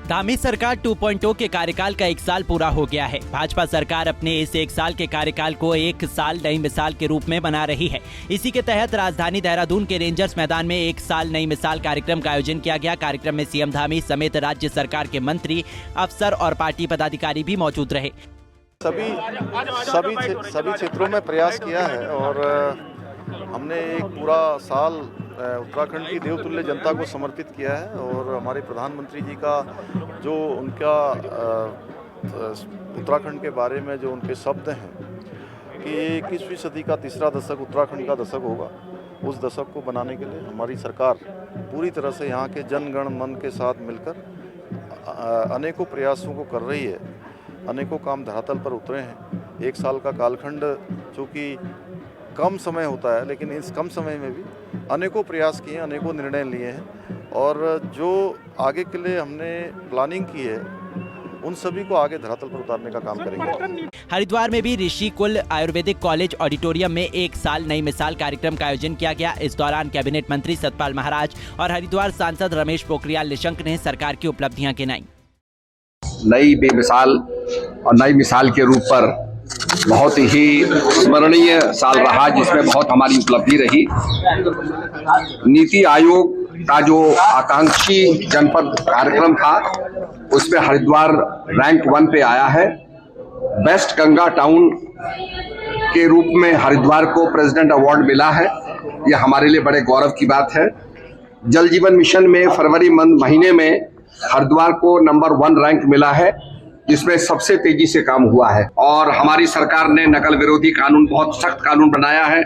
धामी सरकार 2.0 के कार्यकाल का 1 साल पूरा हो गया है। भाजपा सरकार अपने इस 1 साल के कार्यकाल को 1 साल नई मिसाल के रूप में बना रही है। इसी के तहत राजधानी देहरादून के रेंजर्स मैदान में 1 साल नई मिसाल कार्यक्रम का आयोजन किया गया। कार्यक्रम में सीएम धामी समेत राज्य सरकार के मंत्री, अफसर और पार्टी पदाधिकारी भी मौजूद रहे। सभी क्षेत्रों में प्रयास किया है और हमने एक पूरा साल उत्तराखंड की देवतुल्य जनता को समर्पित किया है। और हमारे प्रधानमंत्री जी का जो उनका उत्तराखंड के बारे में जो उनके शब्द हैं कि 21वीं सदी का तीसरा दशक उत्तराखंड का दशक होगा, उस दशक को बनाने के लिए हमारी सरकार पूरी तरह से यहाँ के जनगण मन के साथ मिलकर अनेकों प्रयासों को कर रही है। अनेकों काम धरातल पर उतरे हैं। 1 साल का कालखंड चूँकि कम समय होता है, लेकिन इस कम समय में भी अनेकों प्रयास किए, अनेकों निर्णय लिए हैं और जो आगे के लिए हमने प्लानिंग की है उन सभी को आगे धरातल पर उतारने का काम करेंगे। हरिद्वार में भी ऋषि कुल आयुर्वेदिक कॉलेज ऑडिटोरियम में 1 साल नई मिसाल कार्यक्रम का आयोजन किया गया। इस दौरान कैबिनेट मंत्री सतपाल महाराज और हरिद्वार सांसद रमेश पोखरियाल निशंक ने सरकार की उपलब्धियां गिनाई। नई बेमिसाल और नई मिसाल के रूप पर बहुत ही स्मरणीय साल रहा, जिसमें बहुत हमारी उपलब्धि रही। नीति आयोग का जो आकांक्षी जनपद कार्यक्रम था उसमें हरिद्वार रैंक 1 पे आया है। बेस्ट गंगा टाउन के रूप में हरिद्वार को प्रेसिडेंट अवार्ड मिला है। यह हमारे लिए बड़े गौरव की बात है। जल जीवन मिशन में फरवरी महीने में हरिद्वार को नंबर 1 रैंक मिला है, जिसमें सबसे तेजी से काम हुआ है। और हमारी सरकार ने नकल विरोधी कानून, बहुत सख्त कानून बनाया है,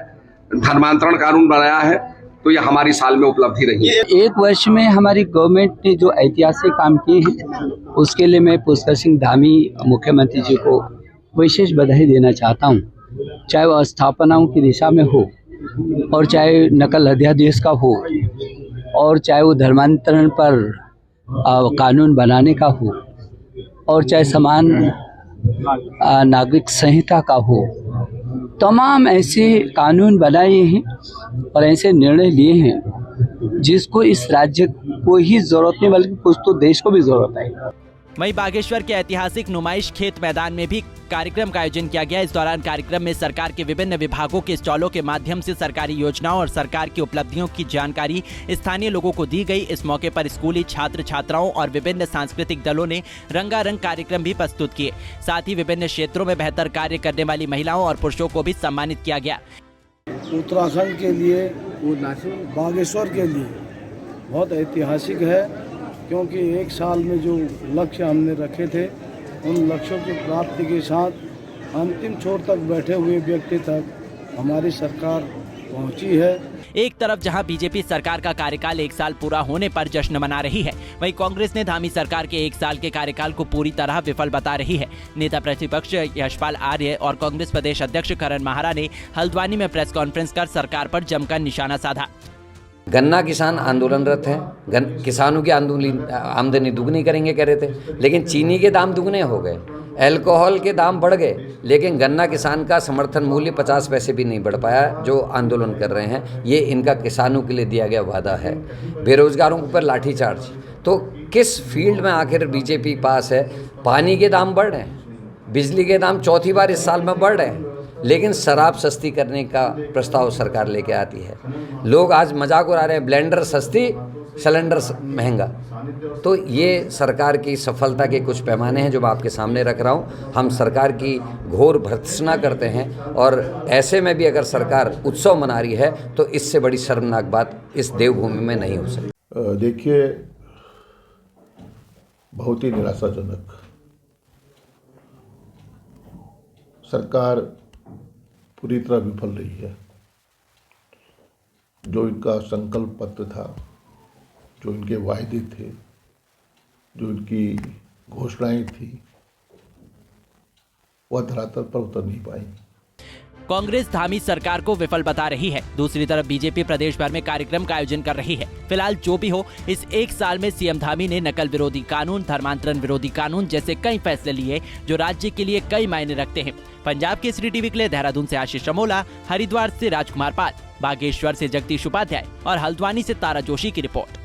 धर्मांतरण कानून बनाया है, तो यह हमारी साल में उपलब्धि रही है। 1 वर्ष में हमारी गवर्नमेंट ने जो ऐतिहासिक काम किए हैं उसके लिए मैं पुष्कर सिंह धामी मुख्यमंत्री जी को विशेष बधाई देना चाहता हूं। चाहे वह स्थापनाओं की दिशा में हो और चाहे नकल अध्यादेश का हो और चाहे वो धर्मांतरण पर कानून बनाने का हो और चाहे समान नागरिक संहिता का हो, तमाम ऐसे कानून बनाए हैं और ऐसे निर्णय लिए हैं जिसको इस राज्य को ही जरूरत नहीं बल्कि कुछ तो देश को भी जरूरत है। वहीं बागेश्वर के ऐतिहासिक नुमाइश खेत मैदान में भी कार्यक्रम का आयोजन किया गया। इस दौरान कार्यक्रम में सरकार के विभिन्न विभागों के स्टॉलों के माध्यम से सरकारी योजनाओं और सरकार की उपलब्धियों की जानकारी स्थानीय लोगों को दी गई। इस मौके पर स्कूली छात्र छात्राओं और विभिन्न सांस्कृतिक दलों ने रंगारंग कार्यक्रम भी प्रस्तुत किए। साथ ही विभिन्न क्षेत्रों में बेहतर कार्य करने वाली महिलाओं और पुरुषों को भी सम्मानित किया गया। उत्तराखंड के लिए, बागेश्वर के लिए बहुत ऐतिहासिक है, क्योंकि 1 साल में जो लक्ष्य हमने रखे थे उन लक्ष्यों की प्राप्ति के साथ अंतिम छोर तक बैठे हुए व्यक्ति तक हमारी सरकार पहुंची है। एक तरफ जहां बीजेपी सरकार का कार्यकाल 1 साल पूरा होने पर जश्न मना रही है, वहीं कांग्रेस ने धामी सरकार के 1 साल के कार्यकाल को पूरी तरह विफल बता रही है। नेता प्रतिपक्ष यशपाल आर्य और कांग्रेस प्रदेश अध्यक्ष करण माहारा ने हल्द्वानी में प्रेस कॉन्फ्रेंस कर सरकार पर जमकर निशाना साधा। गन्ना किसान आंदोलनरत हैं, किसानों की आमदनी दुगनी करेंगे कह रहे थे, लेकिन चीनी के दाम दुगने हो गए, अल्कोहल के दाम बढ़ गए, लेकिन गन्ना किसान का समर्थन मूल्य 50 पैसे भी नहीं बढ़ पाया। जो आंदोलन कर रहे हैं ये इनका किसानों के लिए दिया गया वादा है। बेरोजगारों पर लाठीचार्ज, तो किस फील्ड में आखिर बीजेपी पास है? पानी के दाम बढ़ रहे हैं, बिजली के दाम चौथी बार इस साल में बढ़ रहे हैं, लेकिन शराब सस्ती करने का प्रस्ताव सरकार लेके आती है। लोग आज मजाक उड़ा रहे हैं, ब्लेंडर सस्ती, सिलेंडर महंगा। तो ये सरकार की सफलता के कुछ पैमाने हैं जो मैं आपके सामने रख रहा हूँ। हम सरकार की घोर भर्त्सना करते हैं और ऐसे में भी अगर सरकार उत्सव मना रही है तो इससे बड़ी शर्मनाक बात इस देवभूमि में नहीं हो सकती। देखिए, बहुत ही निराशाजनक सरकार पूरी तरह विफल रही है। जो इनका संकल्प पत्र था, जो इनके वायदे थे, जो इनकी घोषणाएं थी, वह धरातल पर उतर नहीं पाई। कांग्रेस धामी सरकार को विफल बता रही है। दूसरी तरफ बीजेपी प्रदेश भर में कार्यक्रम का आयोजन कर रही है। फिलहाल जो भी हो, इस 1 साल में सीएम धामी ने नकल विरोधी कानून, धर्मांतरण विरोधी कानून जैसे कई फैसले लिए जो राज्य के लिए कई मायने रखते हैं। पंजाब केसरी टीवी के लिए देहरादून से आशीष अमोला, हरिद्वार से राजकुमार पाल, बागेश्वर से जगदीश उपाध्याय और हल्द्वानी से तारा जोशी की रिपोर्ट।